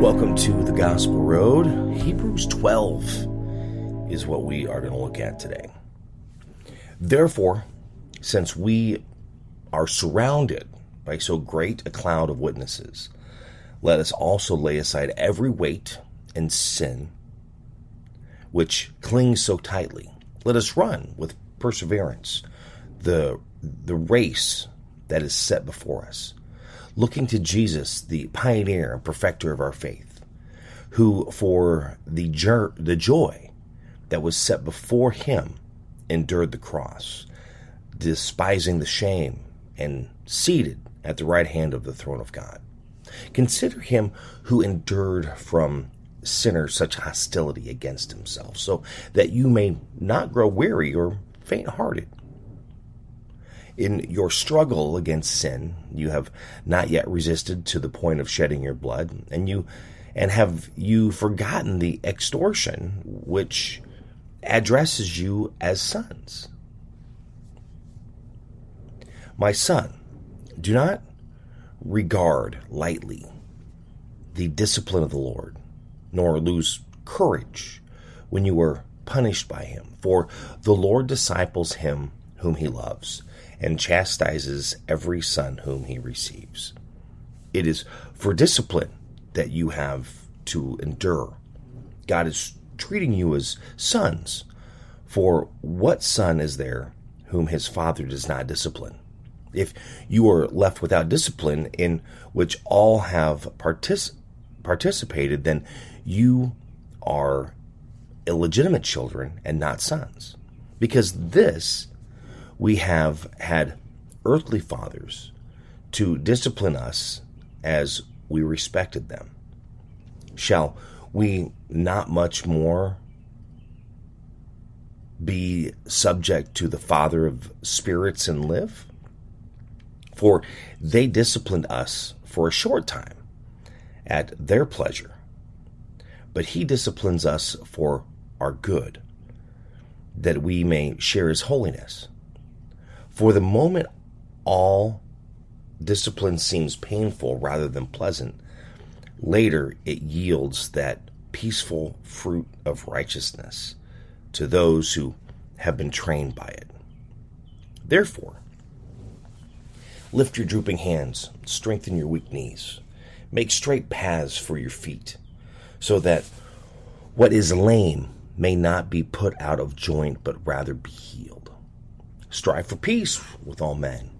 Welcome to the Gospel Road. Hebrews 12 is what we are going to look at today. Therefore, since we are surrounded by so great a cloud of witnesses, let us also lay aside every weight and sin which clings so tightly. Let us run with perseverance the race that is set before us, looking to Jesus, the pioneer and perfecter of our faith, who for the joy that was set before him endured the cross, despising the shame, and seated at the right hand of the throne of God. Consider him who endured from sinners such hostility against himself, so that you may not grow weary or faint-hearted. In your struggle against sin, you have not yet resisted to the point of shedding your blood, and have you forgotten the exhortation which addresses you as sons? My son, do not regard lightly the discipline of the Lord, nor lose courage when you are punished by him. For the Lord disciples him whom he loves, and chastises every son whom he receives. It is for discipline that you have to endure. God is treating you as sons. For what son is there whom his father does not discipline? If you are left without discipline, in which all have participated, then you are illegitimate children and not sons. Because this we have had earthly fathers to discipline us as we respected them. Shall we not much more be subject to the Father of spirits and live? For they disciplined us for a short time at their pleasure, but he disciplines us for our good, that we may share his holiness. For the moment, all discipline seems painful rather than pleasant. Later, it yields that peaceful fruit of righteousness to those who have been trained by it. Therefore, lift your drooping hands, strengthen your weak knees, make straight paths for your feet, so that what is lame may not be put out of joint, but rather be healed. Strive for peace with all men,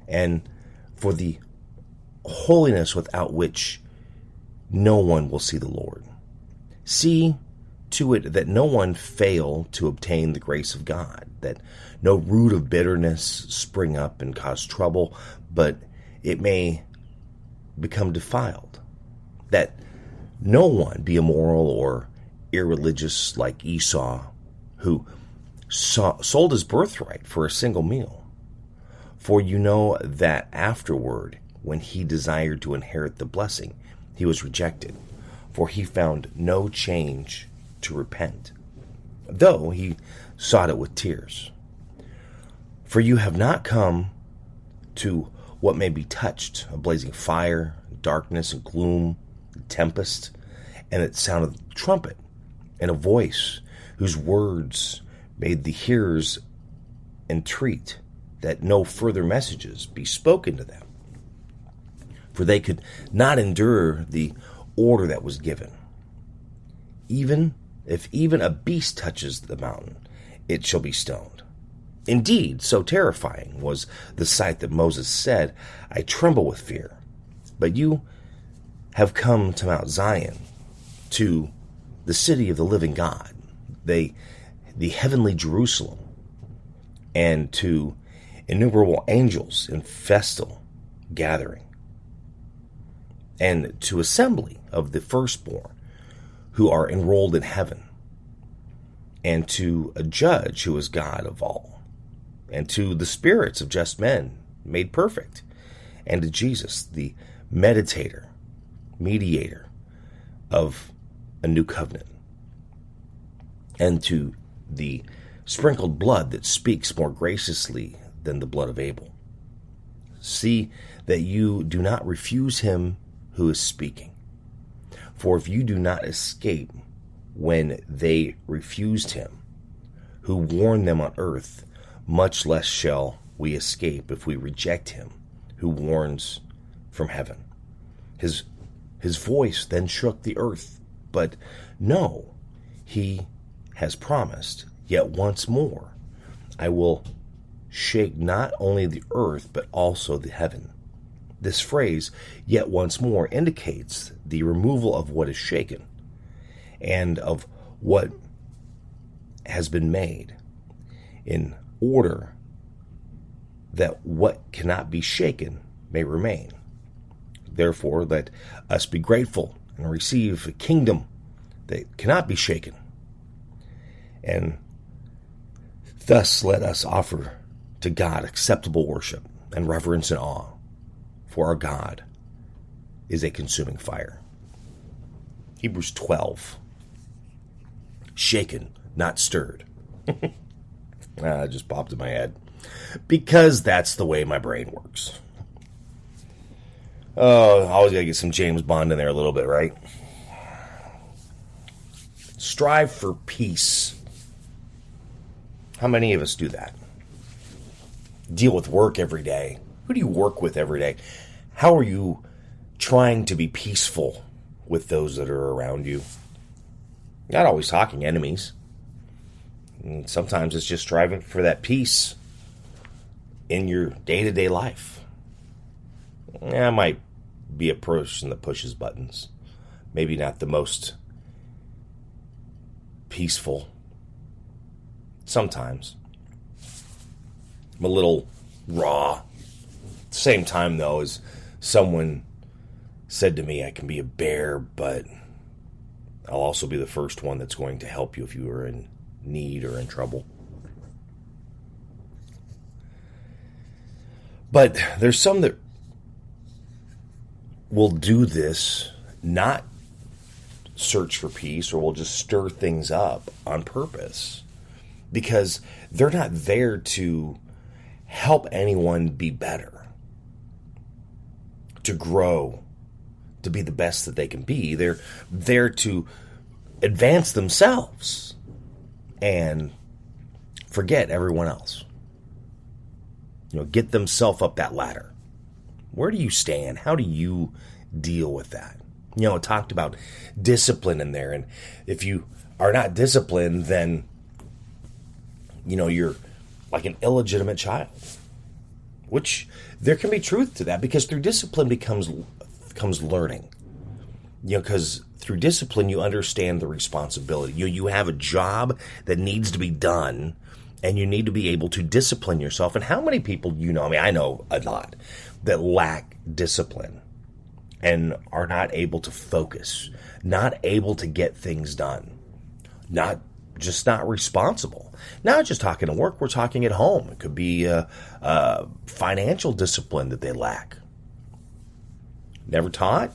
and for the holiness without which no one will see the Lord. See to it that no one fail to obtain the grace of God, that no root of bitterness spring up and cause trouble, but it may become defiled, that no one be immoral or irreligious like Esau, who sold his birthright for a single meal. For you know that afterward, when he desired to inherit the blessing, he was rejected, for he found no change to repent, though he sought it with tears. For you have not come to what may be touched, a blazing fire, darkness and gloom, tempest, and it sounded the trumpet, and a voice whose words made the hearers entreat that no further messages be spoken to them, for they could not endure the order that was given. Even if a beast touches the mountain, it shall be stoned. Indeed, so terrifying was the sight that Moses said, I tremble with fear. But you have come to Mount Zion, to the city of the living God, the heavenly Jerusalem, and to innumerable angels in festal gathering, and to assembly of the firstborn who are enrolled in heaven, and to a judge who is God of all, and to the spirits of just men made perfect, and to Jesus, the mediator of a new covenant, and to the sprinkled blood that speaks more graciously than the blood of Abel. See that you do not refuse him who is speaking. For if you do not escape when they refused him, who warned them on earth, much less shall we escape if we reject him, who warns from heaven. His voice then shook the earth, but no, he has promised, yet once more I will shake not only the earth, but also the heaven. This phrase, yet once more, indicates the removal of what is shaken and of what has been made, in order that what cannot be shaken may remain. Therefore, let us be grateful and receive a kingdom that cannot be shaken. And thus let us offer to God acceptable worship and reverence and awe, for our God is a consuming fire. Hebrews 12. Shaken, not stirred. It just popped in my head. Because that's the way my brain works. Oh, always gotta get some James Bond in there a little bit, right? Strive for peace. How many of us do that? Deal with work every day. Who do you work with every day? How are you trying to be peaceful with those that are around you? Not always talking enemies. Sometimes it's just striving for that peace in your day-to-day life. I might be a person that pushes buttons. Maybe not the most peaceful. Sometimes. I'm a little raw. At the same time, though, as someone said to me, I can be a bear, but I'll also be the first one that's going to help you if you are in need or in trouble. But there's some that will do this, not search for peace, or will just stir things up on purpose, because they're not there to help anyone be better, to grow, to be the best that they can be. They're there to advance themselves and forget everyone else. Get themselves up that ladder. Where do you stand? How do you deal with that? It talked about discipline in there. And if you are not disciplined, then, you're like an illegitimate child. Which there can be truth to that, because through discipline comes learning. Because through discipline you understand the responsibility. You have a job that needs to be done, and you need to be able to discipline yourself. And how many people I know a lot that lack discipline and are not able to focus, not able to get things done, not responsible. Not just talking at work, we're talking at home. It could be financial discipline that they lack. Never taught.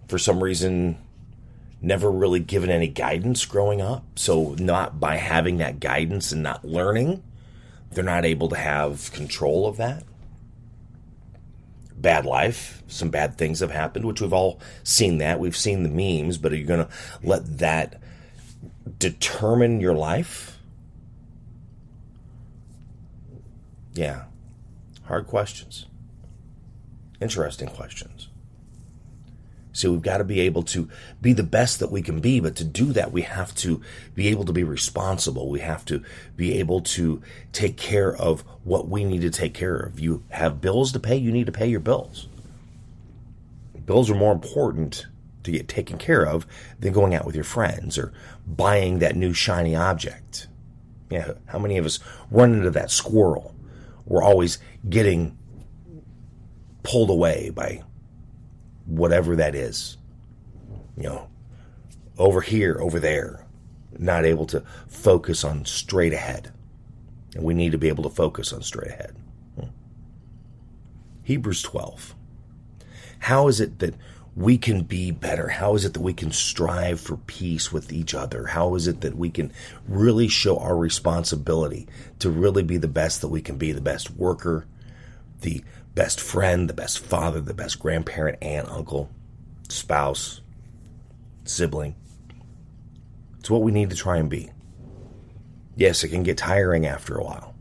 For some reason, never really given any guidance growing up. So not by having that guidance and not learning, they're not able to have control of that. Bad life. Some bad things have happened, which we've all seen that. We've seen the memes, but are you going to let that determine your life? Yeah. Hard questions. Interesting questions. So we've got to be able to be the best that we can be, but to do that, we have to be able to be responsible. We have to be able to take care of what we need to take care of. You have bills to pay, you need to pay your bills. Bills are more important to get taken care of than going out with your friends or buying that new shiny object. Yeah, how many of us run into that squirrel? We're always getting pulled away by whatever that is, over here, over there, not able to focus on straight ahead. And we need to be able to focus on straight ahead. Hebrews 12. How is it that we can be better? How is it that we can strive for peace with each other? How is it that we can really show our responsibility to really be the best that we can be, the best worker, the best friend, the best father, the best grandparent, aunt, uncle? spouse, sibling. It's what we need to try and be. Yes, it can get tiring after a while,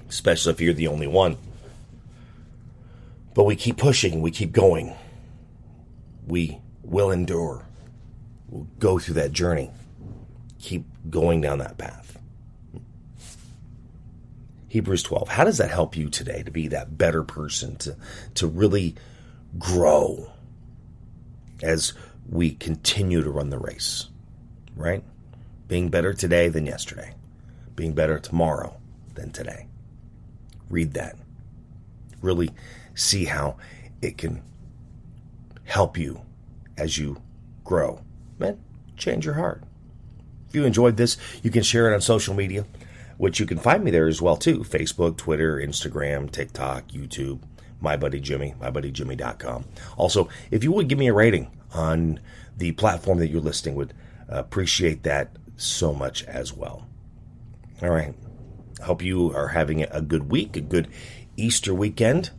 especially if you're the only one. But we keep pushing, we keep going. We will endure. We'll go through that journey. Keep going down that path. Hebrews 12. How does that help you today to be that better person, to really grow as we continue to run the race, right? Being better today than yesterday. Being better tomorrow than today. Read that. Really see how it can help you as you grow. Man, change your heart. If you enjoyed this, you can share it on social media, which you can find me there as well too. Facebook, Twitter, Instagram, TikTok, YouTube, my buddy Jimmy, mybuddyjimmy.com. Also, if you would give me a rating on the platform that you're listening, would appreciate that so much as well. All right. I hope you are having a good week, a good Easter weekend.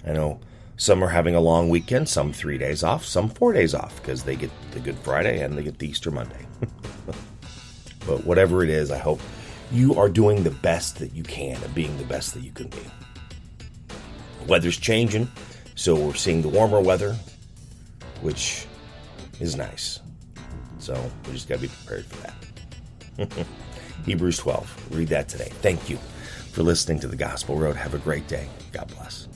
I know some are having a long weekend, some 3 days off, some 4 days off, because they get the Good Friday and they get the Easter Monday. But whatever it is, I hope you are doing the best that you can and being the best that you can be. Weather's changing, so we're seeing the warmer weather, which is nice. So we just got to be prepared for that. Hebrews 12. Read that today. Thank you for listening to The Gospel Road. Have a great day. God bless.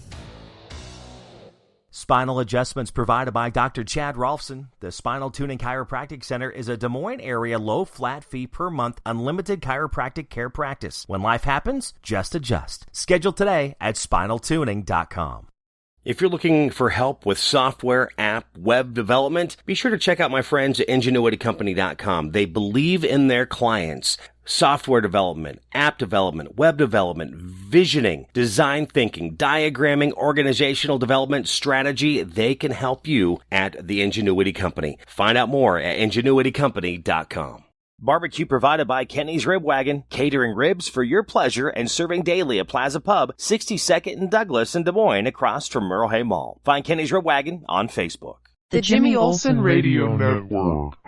Spinal adjustments provided by Dr. Chad Rolfson. The Spinal Tuning Chiropractic Center is a Des Moines area low flat fee per month unlimited chiropractic care practice. When life happens, just adjust. Schedule today at spinaltuning.com. If you're looking for help with software, app, web development, be sure to check out my friends at ingenuitycompany.com. They believe in their clients. Software development, app development, web development, visioning, design thinking, diagramming, organizational development, strategy. They can help you at the Ingenuity Company. Find out more at ingenuitycompany.com. Barbecue provided by Kenny's Rib Wagon, catering ribs for your pleasure and serving daily at Plaza Pub, 62nd and Douglas in Des Moines, across from Merle Hay Mall. Find Kenny's Rib Wagon on Facebook. The Jimmy Olsen Radio Network.